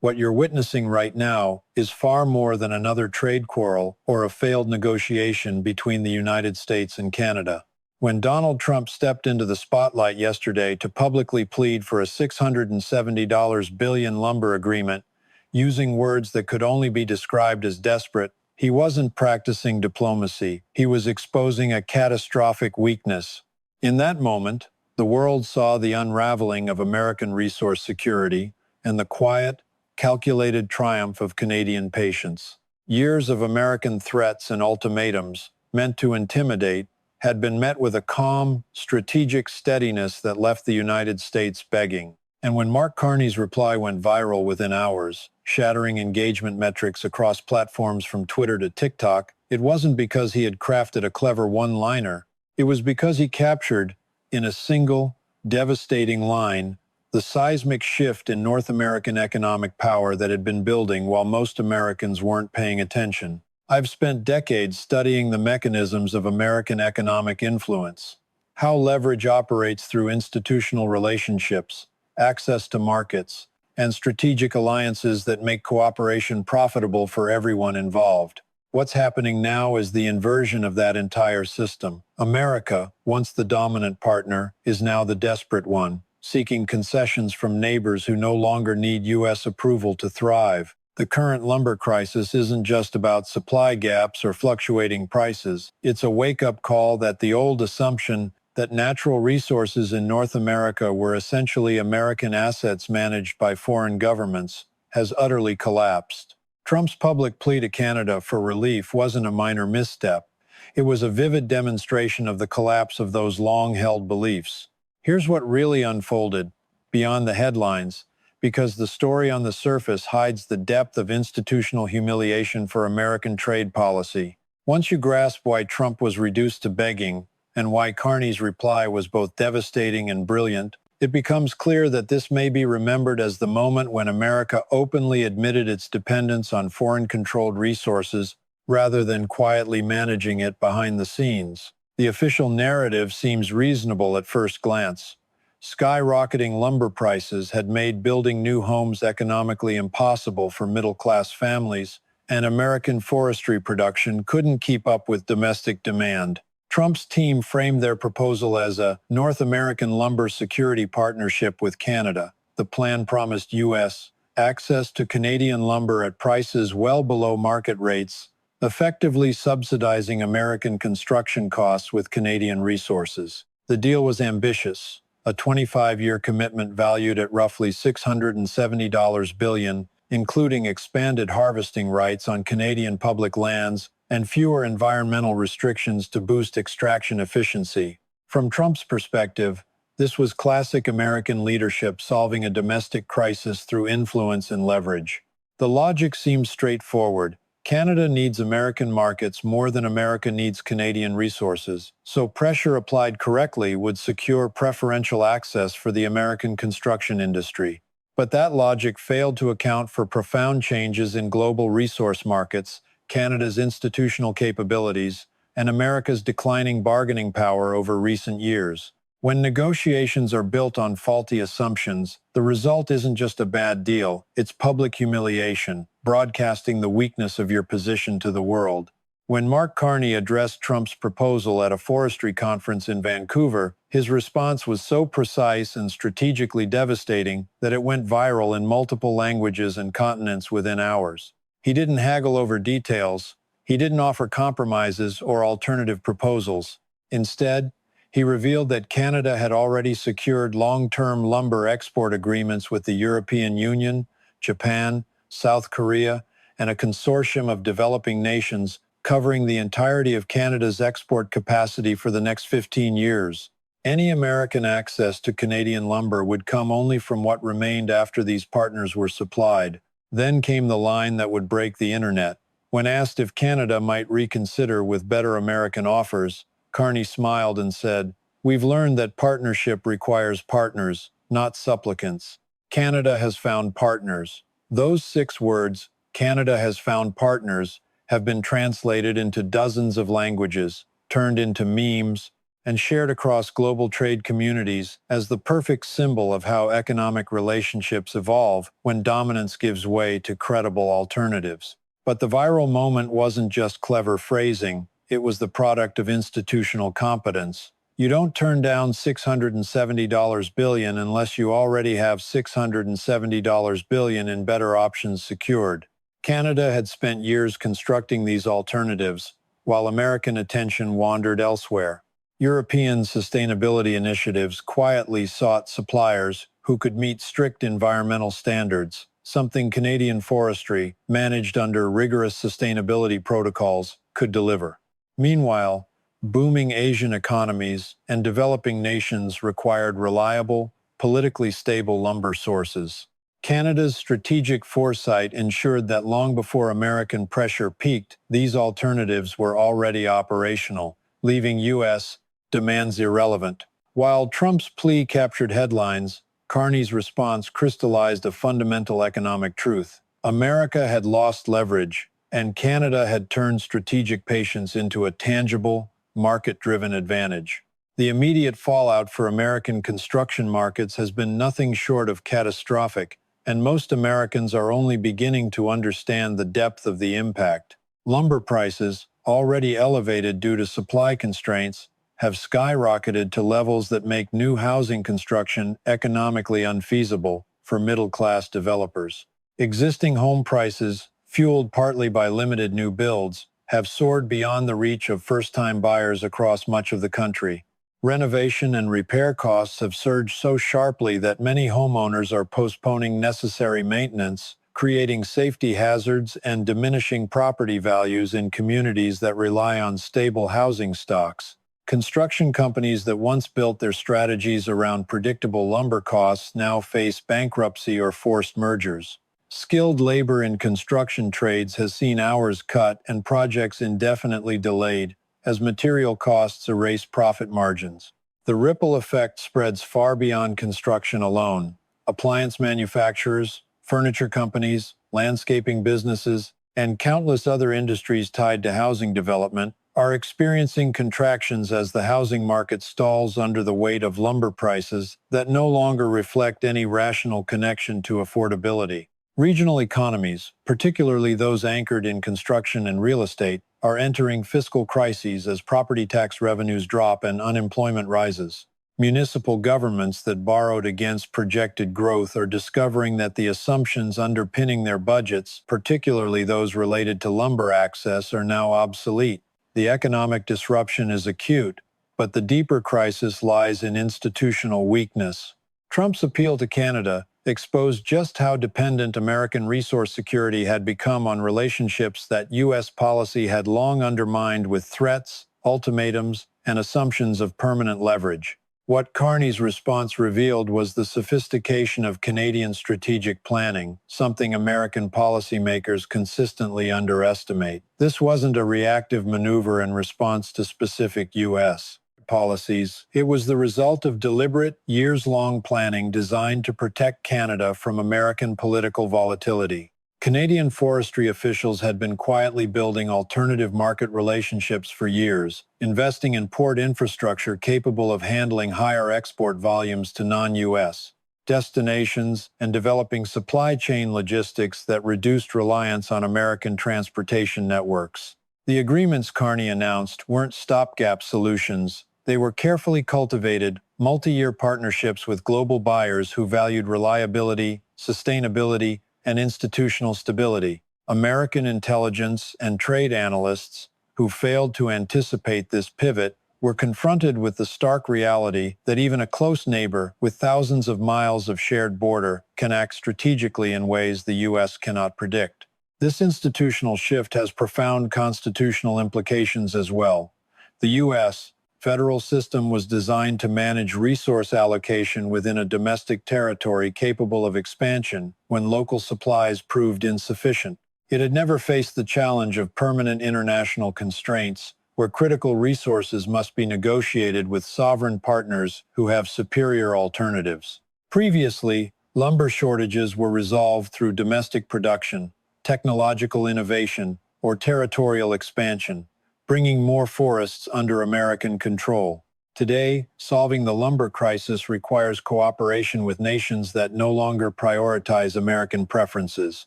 What you're witnessing right now is far more than another trade quarrel or a failed negotiation between the United States and Canada. When Donald Trump stepped into the spotlight yesterday to publicly plead for a $670 billion lumber agreement, using words that could only be described as desperate, he wasn't practicing diplomacy. He was exposing a catastrophic weakness. In that moment, the world saw the unraveling of American resource security and the quiet, calculated triumph of Canadian patience. Years of American threats and ultimatums, meant to intimidate, had been met with a calm, strategic steadiness that left the United States begging. And when Mark Carney's reply went viral within hours, shattering engagement metrics across platforms from Twitter to TikTok, it wasn't because he had crafted a clever one-liner. It was because he captured, in a single, devastating line, the seismic shift in North American economic power that had been building while most Americans weren't paying attention. I've spent decades studying the mechanisms of American economic influence, how leverage operates through institutional relationships, access to markets, and strategic alliances that make cooperation profitable for everyone involved. What's happening now is the inversion of that entire system. America, once the dominant partner, is now the desperate one, seeking concessions from neighbors who no longer need U.S. approval to thrive. The current lumber crisis isn't just about supply gaps or fluctuating prices. It's a wake-up call that the old assumption that natural resources in North America were essentially American assets managed by foreign governments has utterly collapsed. Trump's public plea to Canada for relief wasn't a minor misstep. It was a vivid demonstration of the collapse of those long-held beliefs. Here's what really unfolded, beyond the headlines, because the story on the surface hides the depth of institutional humiliation for American trade policy. Once you grasp why Trump was reduced to begging, and why Carney's reply was both devastating and brilliant, it becomes clear that this may be remembered as the moment when America openly admitted its dependence on foreign-controlled resources rather than quietly managing it behind the scenes. The official narrative seems reasonable at first glance. Skyrocketing lumber prices had made building new homes economically impossible for middle-class families, and American forestry production couldn't keep up with domestic demand. Trump's team framed their proposal as a North American lumber security partnership with Canada. The plan promised U.S. access to Canadian lumber at prices well below market rates, effectively subsidizing American construction costs with Canadian resources. The deal was ambitious, a 25-year commitment valued at roughly $670 billion, including expanded harvesting rights on Canadian public lands and fewer environmental restrictions to boost extraction efficiency. From Trump's perspective, this was classic American leadership solving a domestic crisis through influence and leverage. The logic seems straightforward. Canada needs American markets more than America needs Canadian resources, so pressure applied correctly would secure preferential access for the American construction industry. But that logic failed to account for profound changes in global resource markets, Canada's institutional capabilities, and America's declining bargaining power over recent years. When negotiations are built on faulty assumptions, the result isn't just a bad deal, it's public humiliation, broadcasting the weakness of your position to the world. When Mark Carney addressed Trump's proposal at a forestry conference in Vancouver, his response was so precise and strategically devastating that it went viral in multiple languages and continents within hours. He didn't haggle over details. He didn't offer compromises or alternative proposals. Instead, he revealed that Canada had already secured long-term lumber export agreements with the European Union, Japan, South Korea, and a consortium of developing nations covering the entirety of Canada's export capacity for the next 15 years. Any American access to Canadian lumber would come only from what remained after these partners were supplied. Then came the line that would break the internet. When asked if Canada might reconsider with better American offers, Carney smiled and said, "We've learned that partnership requires partners, not supplicants. Canada has found partners." Those 6 words, "Canada has found partners," have been translated into dozens of languages, turned into memes, and shared across global trade communities as the perfect symbol of how economic relationships evolve when dominance gives way to credible alternatives. But the viral moment wasn't just clever phrasing, it was the product of institutional competence. You don't turn down $670 billion unless you already have $670 billion in better options secured. Canada had spent years constructing these alternatives, while American attention wandered elsewhere. European sustainability initiatives quietly sought suppliers who could meet strict environmental standards, something Canadian forestry, managed under rigorous sustainability protocols, could deliver. Meanwhile, booming Asian economies and developing nations required reliable, politically stable lumber sources. Canada's strategic foresight ensured that long before American pressure peaked, these alternatives were already operational, leaving U.S. demands irrelevant. While Trump's plea captured headlines, Carney's response crystallized a fundamental economic truth. America had lost leverage, and Canada had turned strategic patience into a tangible, market-driven advantage. The immediate fallout for American construction markets has been nothing short of catastrophic, and most Americans are only beginning to understand the depth of the impact. Lumber prices, already elevated due to supply constraints, have skyrocketed to levels that make new housing construction economically unfeasible for middle-class developers. Existing home prices, fueled partly by limited new builds, have soared beyond the reach of first-time buyers across much of the country. Renovation and repair costs have surged so sharply that many homeowners are postponing necessary maintenance, creating safety hazards and diminishing property values in communities that rely on stable housing stocks. Construction companies that once built their strategies around predictable lumber costs now face bankruptcy or forced mergers. Skilled labor in construction trades has seen hours cut and projects indefinitely delayed, as material costs erase profit margins. The ripple effect spreads far beyond construction alone. Appliance manufacturers, furniture companies, landscaping businesses, and countless other industries tied to housing development are experiencing contractions as the housing market stalls under the weight of lumber prices that no longer reflect any rational connection to affordability. Regional economies, particularly those anchored in construction and real estate, are entering fiscal crises as property tax revenues drop and unemployment rises. Municipal governments that borrowed against projected growth are discovering that the assumptions underpinning their budgets, particularly those related to lumber access, are now obsolete. The economic disruption is acute, but the deeper crisis lies in institutional weakness. Trump's appeal to Canada exposed just how dependent American resource security had become on relationships that U.S. policy had long undermined with threats, ultimatums, and assumptions of permanent leverage. What Carney's response revealed was the sophistication of Canadian strategic planning, something American policymakers consistently underestimate. This wasn't a reactive maneuver in response to specific U.S. policies. It was the result of deliberate, years-long planning designed to protect Canada from American political volatility. Canadian forestry officials had been quietly building alternative market relationships for years, investing in port infrastructure capable of handling higher export volumes to non-U.S. destinations, and developing supply chain logistics that reduced reliance on American transportation networks. The agreements Carney announced weren't stopgap solutions. They were carefully cultivated, multi-year partnerships with global buyers who valued reliability, sustainability, and institutional stability. American intelligence and trade analysts, who failed to anticipate this pivot, were confronted with the stark reality that even a close neighbor with thousands of miles of shared border can act strategically in ways the U.S. cannot predict. This institutional shift has profound constitutional implications as well. The U.S. federal system was designed to manage resource allocation within a domestic territory capable of expansion when local supplies proved insufficient. It had never faced the challenge of permanent international constraints, where critical resources must be negotiated with sovereign partners who have superior alternatives. Previously, lumber shortages were resolved through domestic production, technological innovation, or territorial expansion, bringing more forests under American control. Today, solving the lumber crisis requires cooperation with nations that no longer prioritize American preferences.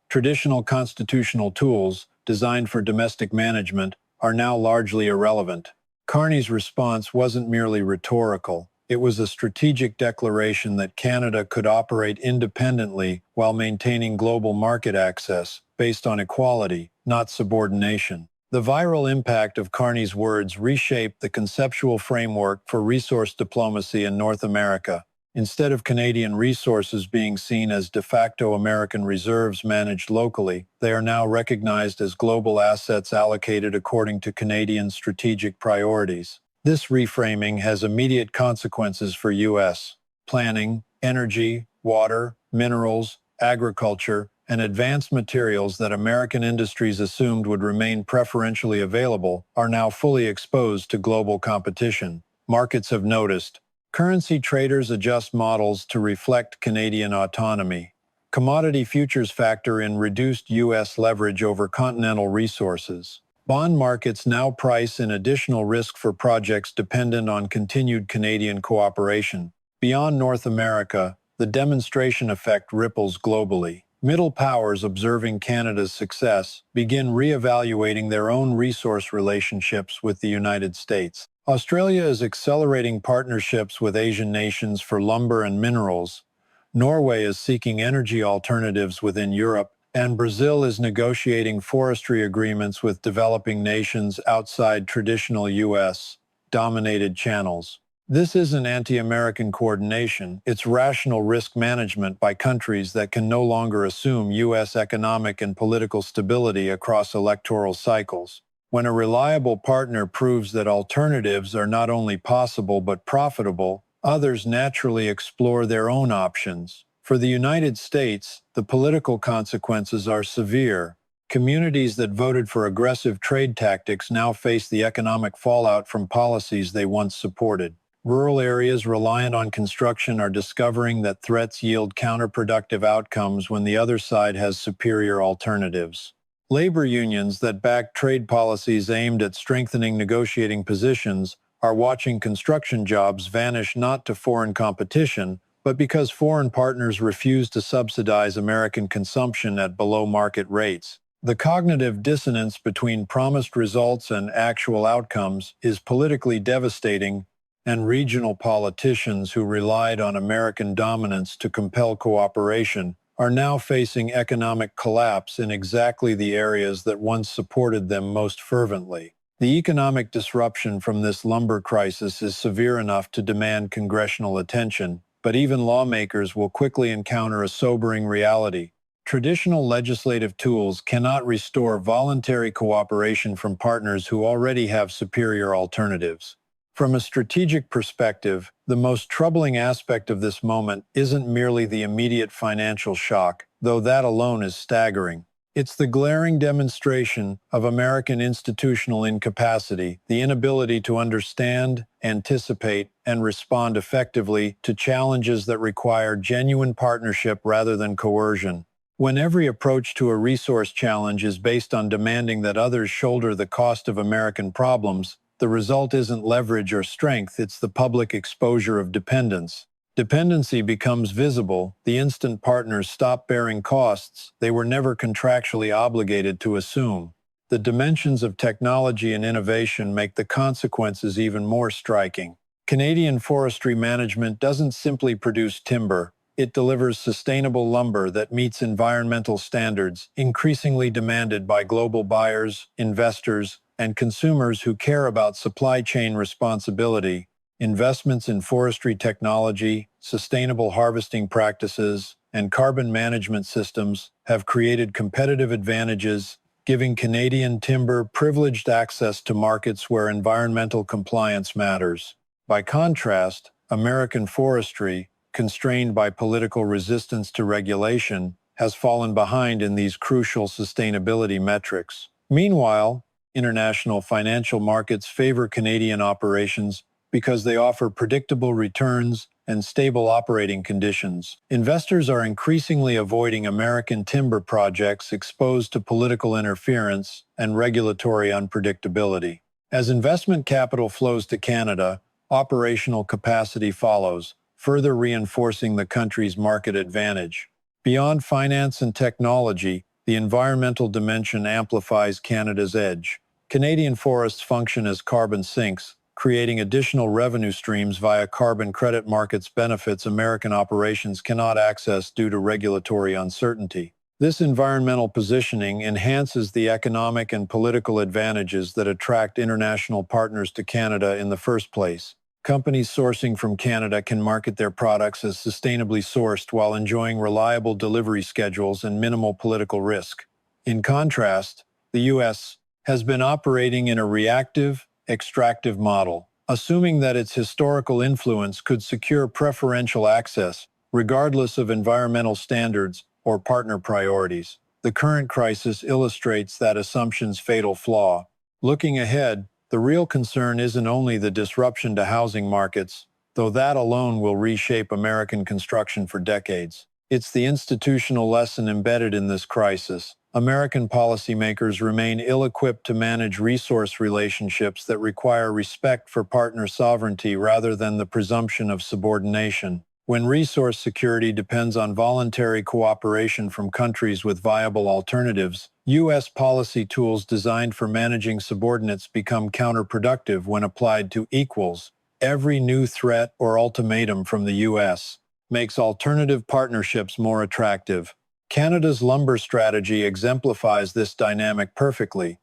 Traditional constitutional tools, designed for domestic management, are now largely irrelevant. Carney's response wasn't merely rhetorical. It was a strategic declaration that Canada could operate independently while maintaining global market access, based on equality, not subordination. The viral impact of Carney's words reshaped the conceptual framework for resource diplomacy in North America. Instead of Canadian resources being seen as de facto American reserves managed locally, they are now recognized as global assets allocated according to Canadian strategic priorities. This reframing has immediate consequences for U.S. planning, energy, water, minerals, agriculture, and advanced materials that American industries assumed would remain preferentially available are now fully exposed to global competition. Markets have noticed. Currency traders adjust models to reflect Canadian autonomy. Commodity futures factor in reduced U.S. leverage over continental resources. Bond markets now price in additional risk for projects dependent on continued Canadian cooperation. Beyond North America, the demonstration effect ripples globally. Middle powers observing Canada's success begin re-evaluating their own resource relationships with the United States. Australia is accelerating partnerships with Asian nations for lumber and minerals. Norway is seeking energy alternatives within Europe, and Brazil is negotiating forestry agreements with developing nations outside traditional U.S.-dominated channels. This isn't anti-American coordination, it's rational risk management by countries that can no longer assume U.S. economic and political stability across electoral cycles. When a reliable partner proves that alternatives are not only possible but profitable, others naturally explore their own options. For the United States, the political consequences are severe. Communities that voted for aggressive trade tactics now face the economic fallout from policies they once supported. Rural areas reliant on construction are discovering that threats yield counterproductive outcomes when the other side has superior alternatives. Labor unions that back trade policies aimed at strengthening negotiating positions are watching construction jobs vanish not to foreign competition, but because foreign partners refuse to subsidize American consumption at below-market rates. The cognitive dissonance between promised results and actual outcomes is politically devastating, and regional politicians who relied on American dominance to compel cooperation are now facing economic collapse in exactly the areas that once supported them most fervently. The economic disruption from this lumber crisis is severe enough to demand congressional attention, but even lawmakers will quickly encounter a sobering reality. Traditional legislative tools cannot restore voluntary cooperation from partners who already have superior alternatives. From a strategic perspective, the most troubling aspect of this moment isn't merely the immediate financial shock, though that alone is staggering. It's the glaring demonstration of American institutional incapacity, the inability to understand, anticipate, and respond effectively to challenges that require genuine partnership rather than coercion. When every approach to a resource challenge is based on demanding that others shoulder the cost of American problems, the result isn't leverage or strength, it's the public exposure of dependence. Dependency becomes visible, the instant partners stop bearing costs they were never contractually obligated to assume. The dimensions of technology and innovation make the consequences even more striking. Canadian forestry management doesn't simply produce timber, it delivers sustainable lumber that meets environmental standards increasingly demanded by global buyers, investors, and consumers who care about supply chain responsibility. Investments in forestry technology, sustainable harvesting practices, and carbon management systems have created competitive advantages, giving Canadian timber privileged access to markets where environmental compliance matters. By contrast, American forestry, constrained by political resistance to regulation, has fallen behind in these crucial sustainability metrics. Meanwhile, international financial markets favor Canadian operations because they offer predictable returns and stable operating conditions. Investors are increasingly avoiding American timber projects exposed to political interference and regulatory unpredictability. As investment capital flows to Canada, operational capacity follows, further reinforcing the country's market advantage. Beyond finance and technology, the environmental dimension amplifies Canada's edge. Canadian forests function as carbon sinks, creating additional revenue streams via carbon credit markets benefits American operations cannot access due to regulatory uncertainty. This environmental positioning enhances the economic and political advantages that attract international partners to Canada in the first place. Companies sourcing from Canada can market their products as sustainably sourced while enjoying reliable delivery schedules and minimal political risk. In contrast, the U.S. has been operating in a reactive, extractive model, assuming that its historical influence could secure preferential access, regardless of environmental standards or partner priorities. The current crisis illustrates that assumption's fatal flaw. Looking ahead, the real concern isn't only the disruption to housing markets, though that alone will reshape American construction for decades. It's the institutional lesson embedded in this crisis. American policymakers remain ill-equipped to manage resource relationships that require respect for partner sovereignty rather than the presumption of subordination. When resource security depends on voluntary cooperation from countries with viable alternatives, U.S. policy tools designed for managing subordinates become counterproductive when applied to equals. Every new threat or ultimatum from the U.S. makes alternative partnerships more attractive. Canada's lumber strategy exemplifies this dynamic perfectly.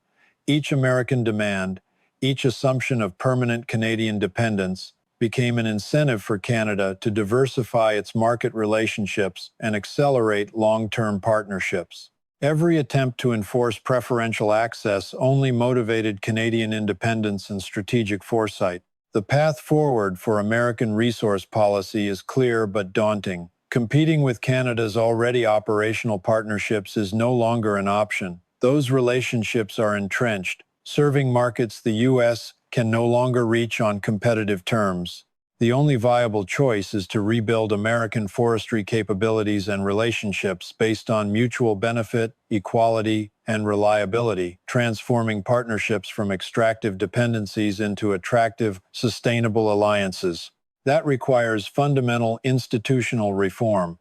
Each American demand, each assumption of permanent Canadian dependence, became an incentive for Canada to diversify its market relationships and accelerate long-term partnerships. Every attempt to enforce preferential access only motivated Canadian independence and strategic foresight. The path forward for American resource policy is clear but daunting. Competing with Canada's already operational partnerships is no longer an option. Those relationships are entrenched, serving markets the U.S. can no longer reach on competitive terms. The only viable choice is to rebuild American forestry capabilities and relationships based on mutual benefit, equality, and reliability, transforming partnerships from extractive dependencies into attractive, sustainable alliances. That requires fundamental institutional reform.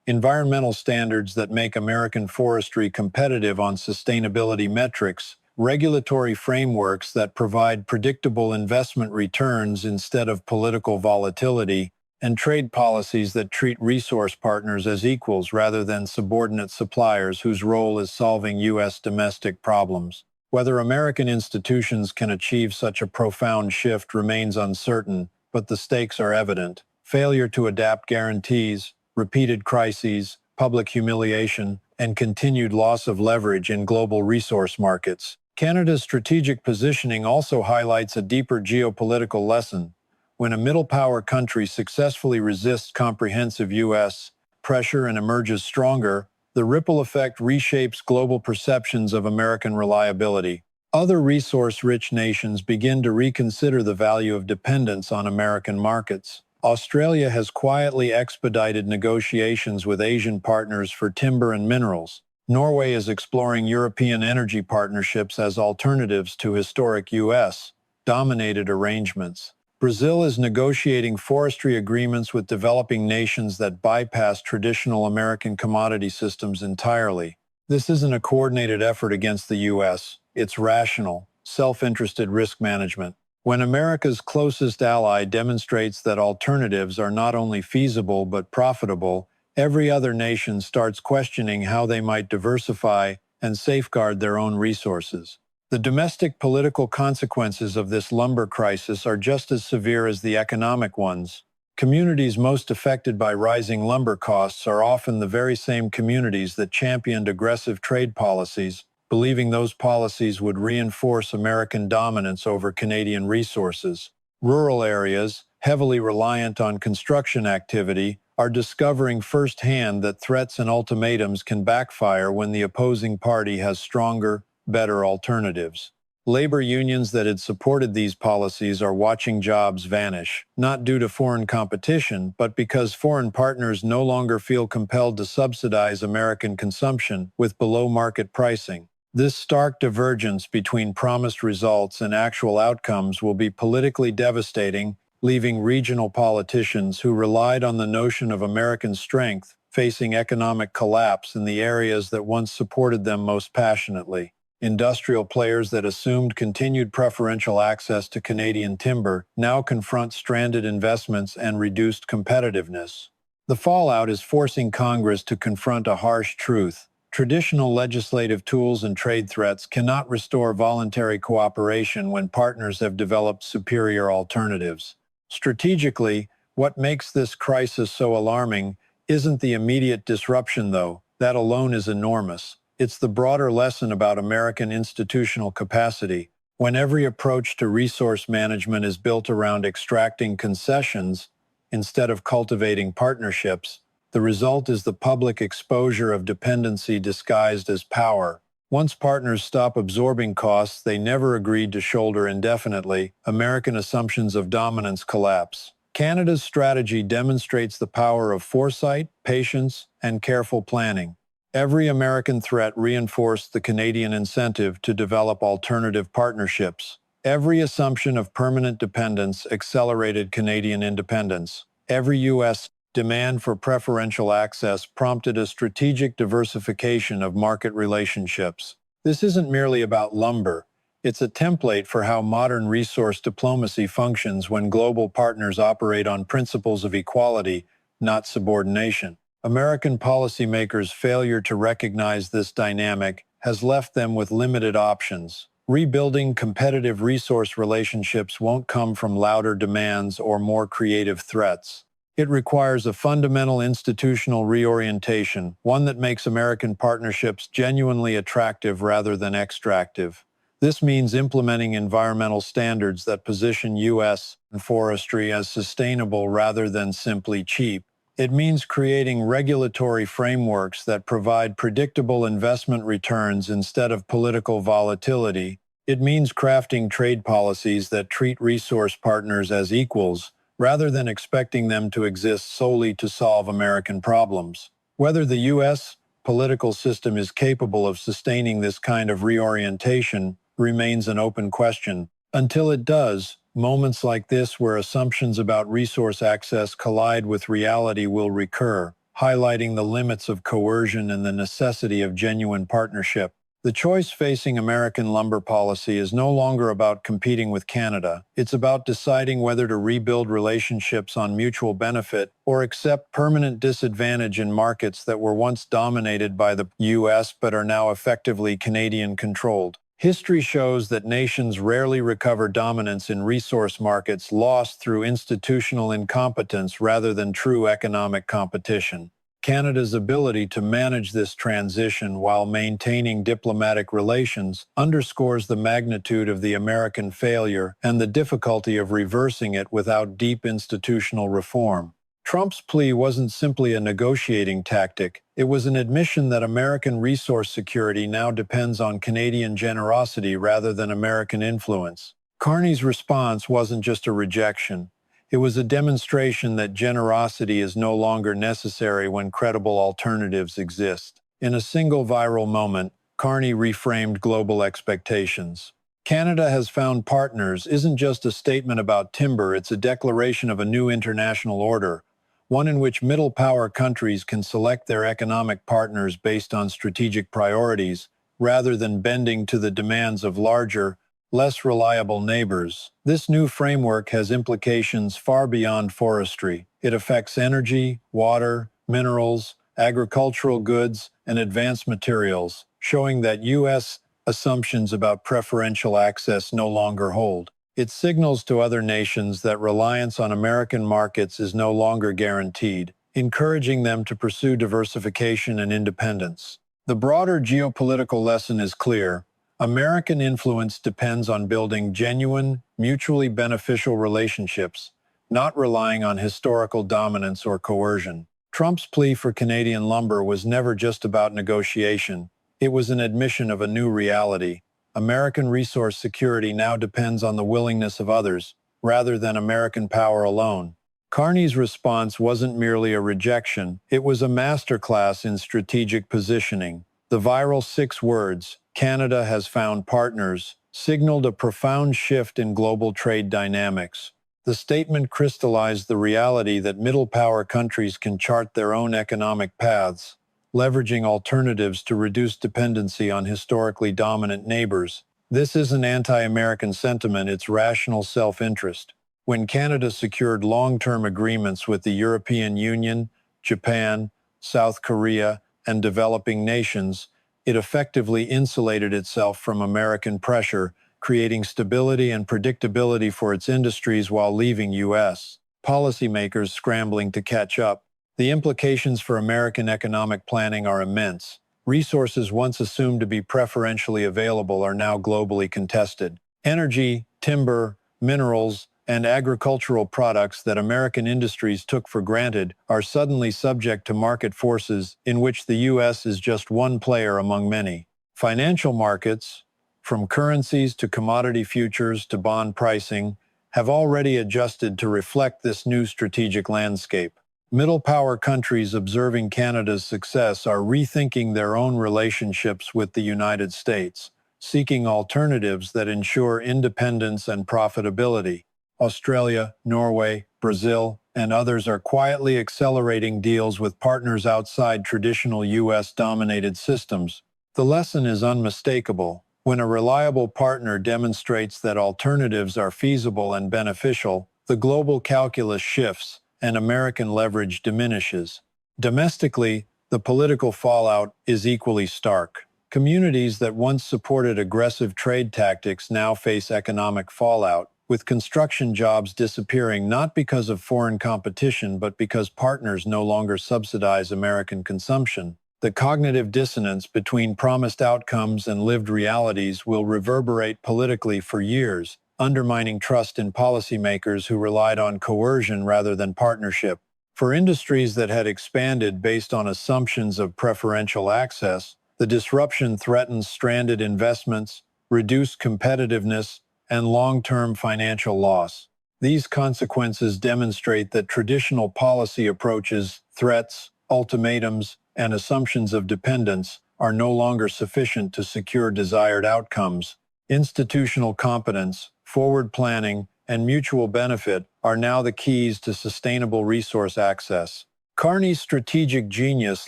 Environmental standards that make American forestry competitive on sustainability metrics, regulatory frameworks that provide predictable investment returns instead of political volatility, and trade policies that treat resource partners as equals rather than subordinate suppliers whose role is solving U.S. domestic problems. Whether American institutions can achieve such a profound shift remains uncertain, but the stakes are evident. Failure to adapt guarantees, repeated crises, public humiliation, and continued loss of leverage in global resource markets. Canada's strategic positioning also highlights a deeper geopolitical lesson. When a middle-power country successfully resists comprehensive U.S. pressure and emerges stronger, the ripple effect reshapes global perceptions of American reliability. Other resource-rich nations begin to reconsider the value of dependence on American markets. Australia has quietly expedited negotiations with Asian partners for timber and minerals. Norway is exploring European energy partnerships as alternatives to historic U.S.-dominated arrangements. Brazil is negotiating forestry agreements with developing nations that bypass traditional American commodity systems entirely. This isn't a coordinated effort against the U.S., it's rational, self-interested risk management. When America's closest ally demonstrates that alternatives are not only feasible but profitable, every other nation starts questioning how they might diversify and safeguard their own resources. The domestic political consequences of this lumber crisis are just as severe as the economic ones. Communities most affected by rising lumber costs are often the very same communities that championed aggressive trade policies, believing those policies would reinforce American dominance over Canadian resources. Rural areas, heavily reliant on construction activity, are discovering firsthand that threats and ultimatums can backfire when the opposing party has stronger, better alternatives. Labor unions that had supported these policies are watching jobs vanish, not due to foreign competition, but because foreign partners no longer feel compelled to subsidize American consumption with below-market pricing. This stark divergence between promised results and actual outcomes will be politically devastating, leaving regional politicians who relied on the notion of American strength facing economic collapse in the areas that once supported them most passionately. Industrial players that assumed continued preferential access to Canadian timber now confront stranded investments and reduced competitiveness. The fallout is forcing Congress to confront a harsh truth. Traditional legislative tools and trade threats cannot restore voluntary cooperation when partners have developed superior alternatives. Strategically, what makes this crisis so alarming isn't the immediate disruption, though. That alone is enormous. It's the broader lesson about American institutional capacity. When every approach to resource management is built around extracting concessions instead of cultivating partnerships, the result is the public exposure of dependency disguised as power. Once partners stop absorbing costs they never agreed to shoulder indefinitely, American assumptions of dominance collapse. Canada's strategy demonstrates the power of foresight, patience, and careful planning. Every American threat reinforced the Canadian incentive to develop alternative partnerships. Every assumption of permanent dependence accelerated Canadian independence. Every U.S. demand for preferential access prompted a strategic diversification of market relationships. This isn't merely about lumber. It's a template for how modern resource diplomacy functions when global partners operate on principles of equality, not subordination. American policymakers' failure to recognize this dynamic has left them with limited options. Rebuilding competitive resource relationships won't come from louder demands or more creative threats. It requires a fundamental institutional reorientation, one that makes American partnerships genuinely attractive rather than extractive. This means implementing environmental standards that position U.S. forestry as sustainable rather than simply cheap. It means creating regulatory frameworks that provide predictable investment returns instead of political volatility. It means crafting trade policies that treat resource partners as equals, rather than expecting them to exist solely to solve American problems. Whether the U.S. political system is capable of sustaining this kind of reorientation remains an open question. Until it does, moments like this where assumptions about resource access collide with reality will recur, highlighting the limits of coercion and the necessity of genuine partnership. The choice facing American lumber policy is no longer about competing with Canada. It's about deciding whether to rebuild relationships on mutual benefit or accept permanent disadvantage in markets that were once dominated by the U.S. but are now effectively Canadian-controlled. History shows that nations rarely recover dominance in resource markets lost through institutional incompetence rather than true economic competition. Canada's ability to manage this transition while maintaining diplomatic relations underscores the magnitude of the American failure and the difficulty of reversing it without deep institutional reform. Trump's plea wasn't simply a negotiating tactic, it was an admission that American resource security now depends on Canadian generosity rather than American influence. Carney's response wasn't just a rejection. It was a demonstration that generosity is no longer necessary when credible alternatives exist. In a single viral moment, Carney reframed global expectations. Canada has found partners isn't just a statement about timber, it's a declaration of a new international order, one in which middle-power countries can select their economic partners based on strategic priorities, rather than bending to the demands of larger, less reliable neighbors. This new framework has implications far beyond forestry. It affects energy, water, minerals, agricultural goods, and advanced materials, showing that U.S. assumptions about preferential access no longer hold. It signals to other nations that reliance on American markets is no longer guaranteed, encouraging them to pursue diversification and independence. The broader geopolitical lesson is clear. American influence depends on building genuine, mutually beneficial relationships, not relying on historical dominance or coercion. Trump's plea for Canadian lumber was never just about negotiation. It was an admission of a new reality. American resource security now depends on the willingness of others, rather than American power alone. Carney's response wasn't merely a rejection, it was a masterclass in strategic positioning. The viral 6 words, "Canada has found partners," signaled a profound shift in global trade dynamics. The statement crystallized the reality that middle-power countries can chart their own economic paths, leveraging alternatives to reduce dependency on historically dominant neighbors. This isn't anti-American sentiment, it's rational self-interest. When Canada secured long-term agreements with the European Union, Japan, South Korea, and developing nations, it effectively insulated itself from American pressure, creating stability and predictability for its industries while leaving U.S. policymakers scrambling to catch up. The implications for American economic planning are immense. Resources once assumed to be preferentially available are now globally contested. Energy, timber, minerals, and agricultural products that American industries took for granted are suddenly subject to market forces in which the U.S. is just one player among many. Financial markets, from currencies to commodity futures to bond pricing, have already adjusted to reflect this new strategic landscape. Middle-power countries observing Canada's success are rethinking their own relationships with the United States, seeking alternatives that ensure independence and profitability. Australia, Norway, Brazil, and others are quietly accelerating deals with partners outside traditional U.S.-dominated systems. The lesson is unmistakable. When a reliable partner demonstrates that alternatives are feasible and beneficial, the global calculus shifts and American leverage diminishes. Domestically, the political fallout is equally stark. Communities that once supported aggressive trade tactics now face economic fallout, with construction jobs disappearing not because of foreign competition but because partners no longer subsidize American consumption. The cognitive dissonance between promised outcomes and lived realities will reverberate politically for years, undermining trust in policymakers who relied on coercion rather than partnership. For industries that had expanded based on assumptions of preferential access, the disruption threatens stranded investments, reduced competitiveness, and long-term financial loss. These consequences demonstrate that traditional policy approaches, threats, ultimatums, and assumptions of dependence are no longer sufficient to secure desired outcomes. Institutional competence, forward planning, and mutual benefit are now the keys to sustainable resource access. Carney's strategic genius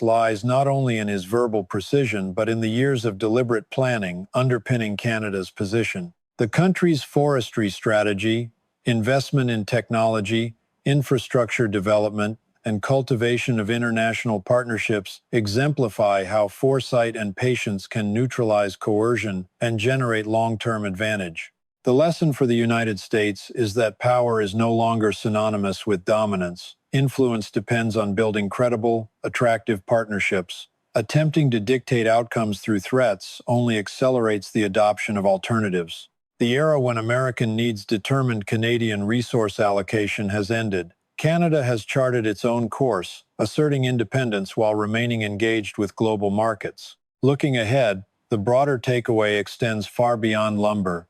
lies not only in his verbal precision but in the years of deliberate planning underpinning Canada's position. The country's forestry strategy, investment in technology, infrastructure development, and cultivation of international partnerships exemplify how foresight and patience can neutralize coercion and generate long-term advantage. The lesson for the United States is that power is no longer synonymous with dominance. Influence depends on building credible, attractive partnerships. Attempting to dictate outcomes through threats only accelerates the adoption of alternatives. The era when America needs determined Canadian resource allocation has ended. Canada has charted its own course, asserting independence while remaining engaged with global markets. Looking ahead, the broader takeaway extends far beyond lumber.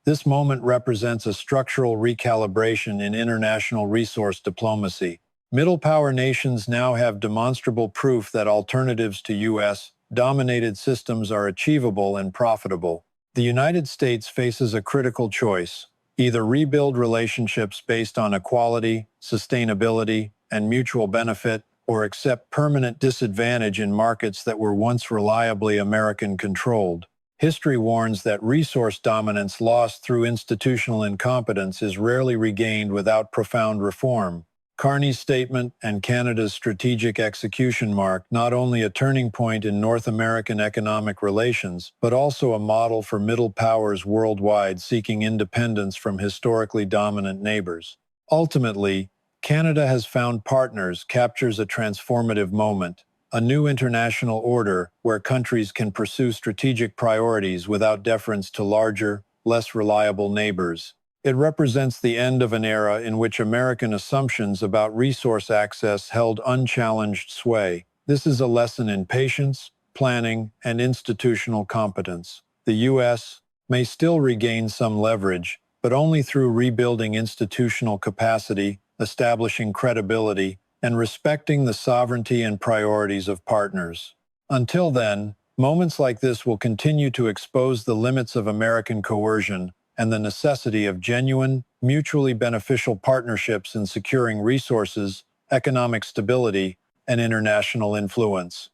This moment represents a structural recalibration in international resource diplomacy. Middle-power nations now have demonstrable proof that alternatives to U.S.-dominated systems are achievable and profitable. The United States faces a critical choice: either rebuild relationships based on equality, sustainability, and mutual benefit, or accept permanent disadvantage in markets that were once reliably American-controlled. History warns that resource dominance lost through institutional incompetence is rarely regained without profound reform. Carney's statement and Canada's strategic execution mark not only a turning point in North American economic relations, but also a model for middle powers worldwide seeking independence from historically dominant neighbors. Ultimately, Canada has found partners captures a transformative moment, a new international order where countries can pursue strategic priorities without deference to larger, less reliable neighbors. It represents the end of an era in which American assumptions about resource access held unchallenged sway. This is a lesson in patience, planning, and institutional competence. The U.S. may still regain some leverage, but only through rebuilding institutional capacity, establishing credibility, and respecting the sovereignty and priorities of partners. Until then, moments like this will continue to expose the limits of American coercion and the necessity of genuine, mutually beneficial partnerships in securing resources, economic stability, and international influence.